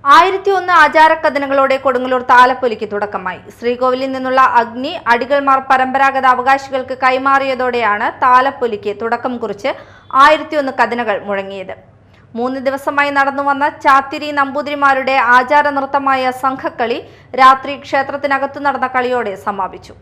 1001 ആചാരക്കഥനങ്ങളോടെ കൊടുങ്ങല്ലൂർ താലപ്പൊലിക്ക് തുടക്കമായി. ശ്രീകോവിലിൽ നിന്നുള്ള അഗ്നി അടികൾമാർ പരമ്പരാഗത അവകാശികൾക്ക് കൈമാറിയതോടെയാണ് താലപ്പൊലിക്ക് തുടക്കം കുറിച്ച് 1001 കഥനകൾ മുഴങ്ങിയത്. 3 ദിവസമായി നടന്നുവന്ന ചാത്തിരി നമ്പൂതിരിമാരുടെ ആചാര നൃത്തമായ സംഘക്കളി രാത്രി ക്ഷേത്രത്തിനകത്തു നടന്ന കളിയോടെ സമാപിച്ചു.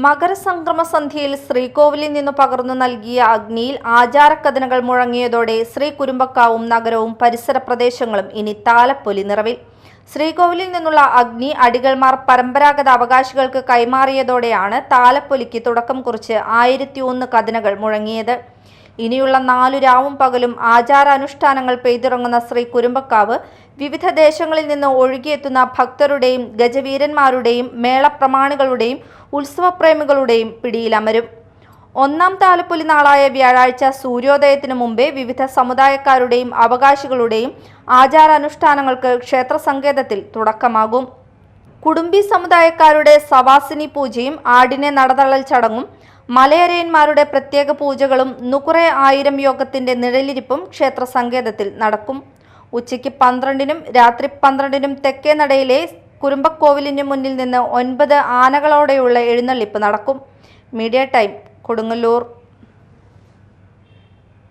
മകരസംക്രമ സന്ധ്യയിൽ ശ്രീകോവിലിൽ നിന്നു പകർന്നു നൽകിയ അഗ്നിയിൽ ആചാരക്കഥനകൾ മുഴങ്ങിയതോടെ ശ്രീ കുരുമ്പക്കാവും നഗരവും പരിസര പ്രദേശങ്ങളും ഇനി താലപ്പൊലി നിറവിൽ. ശ്രീകോവിലിൽ നിന്നുള്ള അഗ്നി അടികൾമാർ പരമ്പരാഗത അവകാശികൾക്ക് കൈമാറിയതോടെയാണ് താലപ്പൊലിക്ക് തുടക്കം കുറിച്ച് 1001 കഥനകൾ മുഴങ്ങിയത്. ഇനിയുള്ള 4 രാവും പകലും ആചാരാനുഷ്ഠാനങ്ങൾ പെയ്തിറങ്ങുന്ന ശ്രീ കുരുമ്പക്കാവ് വിവിധ ദേശങ്ങളിൽ നിന്ന് ഒഴുകിയെത്തുന്ന ഭക്തരുടെയും ഗജവീരന്മാരുടെയും മേളപ്രമാണികളുടെയും ഉത്സവപ്രേമികളുടെയും പിടിയിലമരും. 1ാം താലപ്പൊലി നാളായ വ്യാഴാഴ്ച സൂര്യോദയത്തിനു മുമ്പേ വിവിധ സമുദായക്കാരുടെയും അവകാശികളുടെയും ആചാരാനുഷ്ഠാനങ്ങൾക്ക് ക്ഷേത്ര സങ്കേതത്തിൽ തുടക്കമാകും. കുടുംബി സമുദായക്കാരുടെ സവാസിനി പൂജയും ആടിനെ നടതള്ളൽ ചടങ്ങും മലയരയന്മാരുടെ പ്രത്യേക പൂജകളും നുകുറെ 1000 യോഗത്തിന്റെ നിഴലിരിപ്പും ക്ഷേത്ര സങ്കേതത്തിൽ നടക്കും. ഉച്ചയ്ക്ക് 12നും രാത്രി 12നും തെക്കേ നടയിലെ കുരുമ്പക്കോവിലിന് മുന്നിൽ നിന്ന് 9 ആനകളോടെയുള്ള എഴുന്നള്ളിപ്പ് നടക്കും. Media time, Kodungallur.